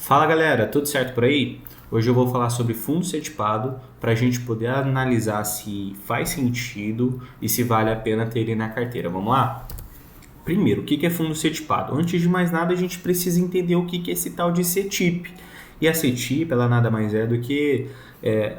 Fala galera, tudo certo por aí? Hoje eu vou falar sobre fundo certificado para a gente poder analisar se faz sentido e se vale a pena ter ele na carteira. Vamos lá? Primeiro, o que é fundo certificado? Antes de mais nada, a gente precisa entender o que é esse tal de CETIP. E a CETIP, ela nada mais é do que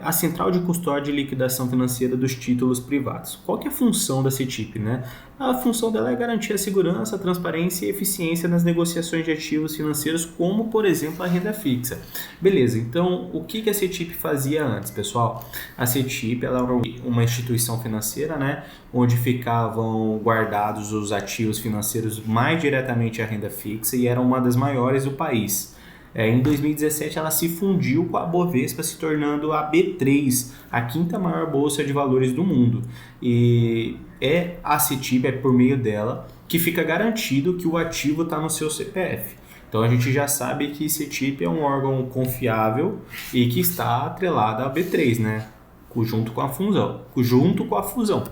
a Central de Custódia e Liquidação Financeira dos Títulos Privados. Qual que é a função da CETIP, né? A função dela é garantir a segurança, a transparência e a eficiência nas negociações de ativos financeiros, como, por exemplo, a renda fixa. Beleza, então o que a CETIP fazia antes, pessoal? A CETIP ela era uma instituição financeira, né, onde ficavam guardados os ativos financeiros mais diretamente à renda fixa e era uma das maiores do país. Em 2017, ela se fundiu com a Bovespa, se tornando a B3, a quinta maior bolsa de valores do mundo. E a CETIP, é por meio dela, que fica garantido que o ativo está no seu CPF. Então a gente já sabe que CETIP é um órgão confiável e que está atrelado à B3, né? Junto com a fusão.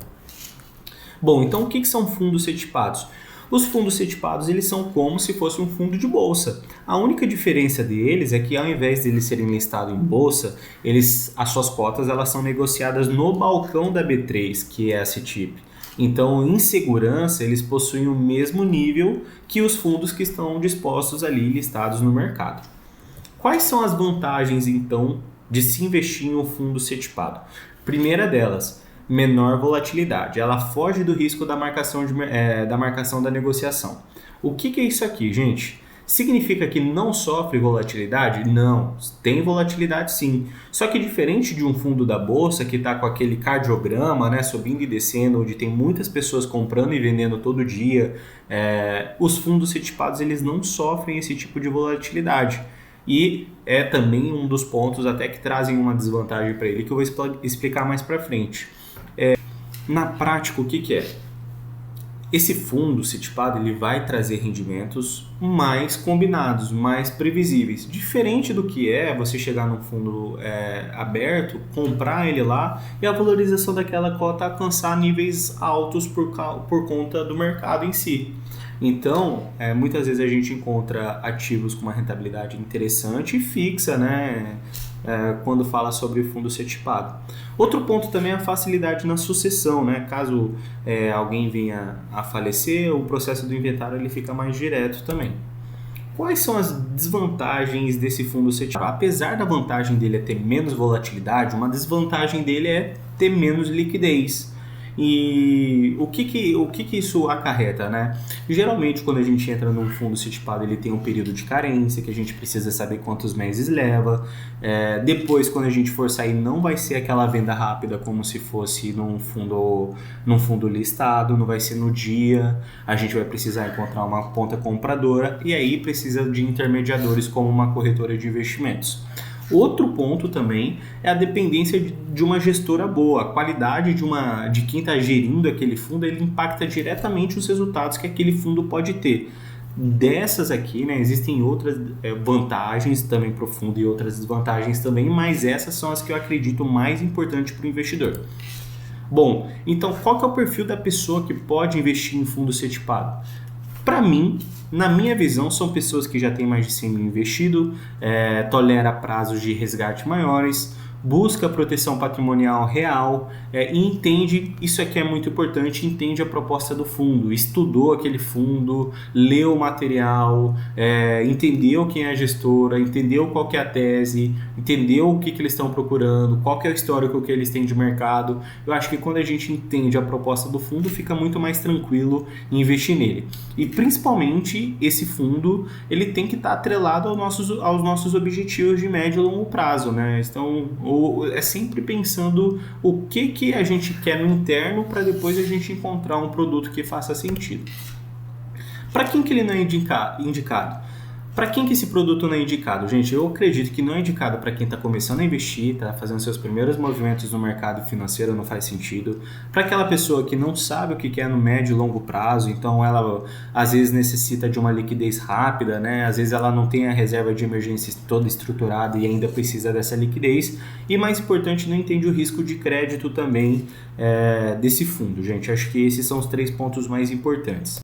Bom, então o que são fundos certificados? Os fundos certificados, eles são como se fosse um fundo de bolsa. A única diferença deles é que ao invés de eles serem listados em bolsa, as suas cotas elas são negociadas no balcão da B3, que é a CETIP. Então, em segurança, eles possuem o mesmo nível que os fundos que estão dispostos ali listados no mercado. Quais são as vantagens, então, de se investir em um fundo certificado? Primeira delas, menor volatilidade. Ela foge do risco da marcação da negociação. O que é isso aqui, gente? Significa que não sofre volatilidade? Não, tem volatilidade sim. Só que diferente de um fundo da bolsa que está com aquele cardiograma, né, subindo e descendo, onde tem muitas pessoas comprando e vendendo todo dia, os fundos certificados eles não sofrem esse tipo de volatilidade. E é também um dos pontos até que trazem uma desvantagem para ele, que eu vou explicar mais para frente. Na prática, o que é? Esse fundo certificado ele vai trazer rendimentos mais combinados, mais previsíveis. Diferente do que é você chegar num fundo aberto, comprar ele lá e a valorização daquela cota alcançar níveis altos por conta do mercado em si. Então, muitas vezes a gente encontra ativos com uma rentabilidade interessante e fixa, né? Quando fala sobre fundo certificado. Outro ponto também é a facilidade na sucessão, né? Caso alguém venha a falecer, o processo do inventário ele fica mais direto também. Quais são as desvantagens desse fundo certificado? Apesar da vantagem dele ter menos volatilidade, uma desvantagem dele é ter menos liquidez. E o que isso acarreta, né? Geralmente, quando a gente entra num fundo certificado, ele tem um período de carência, que a gente precisa saber quantos meses leva. Depois, quando a gente for sair, não vai ser aquela venda rápida como se fosse num fundo listado, não vai ser no dia. A gente vai precisar encontrar uma ponta compradora e aí precisa de intermediadores como uma corretora de investimentos. Outro ponto também é a dependência de uma gestora boa. A qualidade de quem está gerindo aquele fundo, ele impacta diretamente os resultados que aquele fundo pode ter. Dessas aqui, né, existem outras vantagens também para o fundo e outras desvantagens também, mas essas são as que eu acredito mais importantes para o investidor. Bom, então qual que é o perfil da pessoa que pode investir em fundo certificado? Para mim, na minha visão, são pessoas que já têm mais de 100 mil investido, tolera prazos de resgate maiores, busca proteção patrimonial real e entende, isso aqui é muito importante, entende a proposta do fundo, estudou aquele fundo, leu o material, entendeu quem é a gestora, entendeu qual que é a tese, entendeu o que eles estão procurando, qual que é o histórico que eles têm de mercado. Eu acho que quando a gente entende a proposta do fundo, fica muito mais tranquilo em investir nele. E principalmente esse fundo, ele tem que estar atrelado aos nossos objetivos de médio e longo prazo, né? Então, é sempre pensando o que a gente quer no interno para depois a gente encontrar um produto que faça sentido. Para quem que ele não é indicado? Para quem que esse produto não é indicado? Gente, eu acredito que não é indicado para quem está começando a investir, está fazendo seus primeiros movimentos no mercado financeiro, não faz sentido. Para aquela pessoa que não sabe o que quer no médio e longo prazo, então ela às vezes necessita de uma liquidez rápida, né? Às vezes ela não tem a reserva de emergência toda estruturada e ainda precisa dessa liquidez. E mais importante, não entende o risco de crédito também desse fundo, gente. Acho que esses são os 3 pontos mais importantes.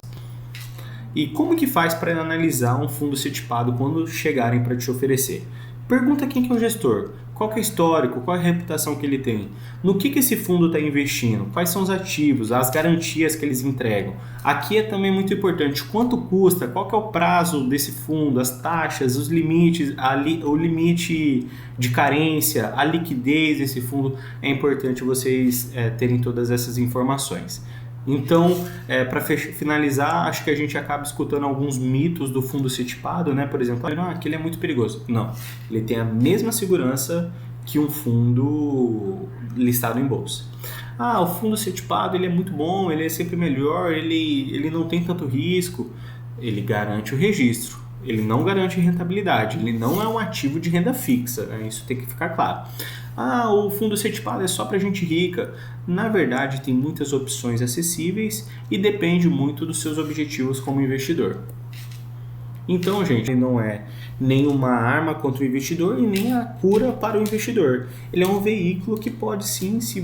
E como que faz para analisar um fundo CETIPado quando chegarem para te oferecer? Pergunta quem que é o gestor, qual que é o histórico, qual é a reputação que ele tem, no que esse fundo está investindo, quais são os ativos, as garantias que eles entregam. Aqui é também muito importante quanto custa, qual que é o prazo desse fundo, as taxas, os limites, o limite de carência, a liquidez desse fundo. É importante vocês terem todas essas informações. Então, para finalizar, acho que a gente acaba escutando alguns mitos do fundo CETIPado, né? Por exemplo, que ele é muito perigoso. Não, ele tem a mesma segurança que um fundo listado em bolsa. O fundo CETIPado ele é muito bom, ele é sempre melhor, ele não tem tanto risco, ele garante o registro, ele não garante rentabilidade, ele não é um ativo de renda fixa, né? Isso tem que ficar claro. O fundo CETIPado é só para gente rica. Na verdade, tem muitas opções acessíveis e depende muito dos seus objetivos como investidor. Então, gente, ele não é nem uma arma contra o investidor e nem a cura para o investidor. Ele é um veículo que pode sim, se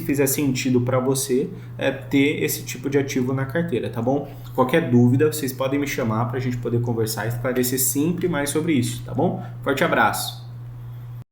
fizer sentido para você, ter esse tipo de ativo na carteira, tá bom? Qualquer dúvida, vocês podem me chamar para a gente poder conversar e esclarecer sempre mais sobre isso, tá bom? Forte abraço!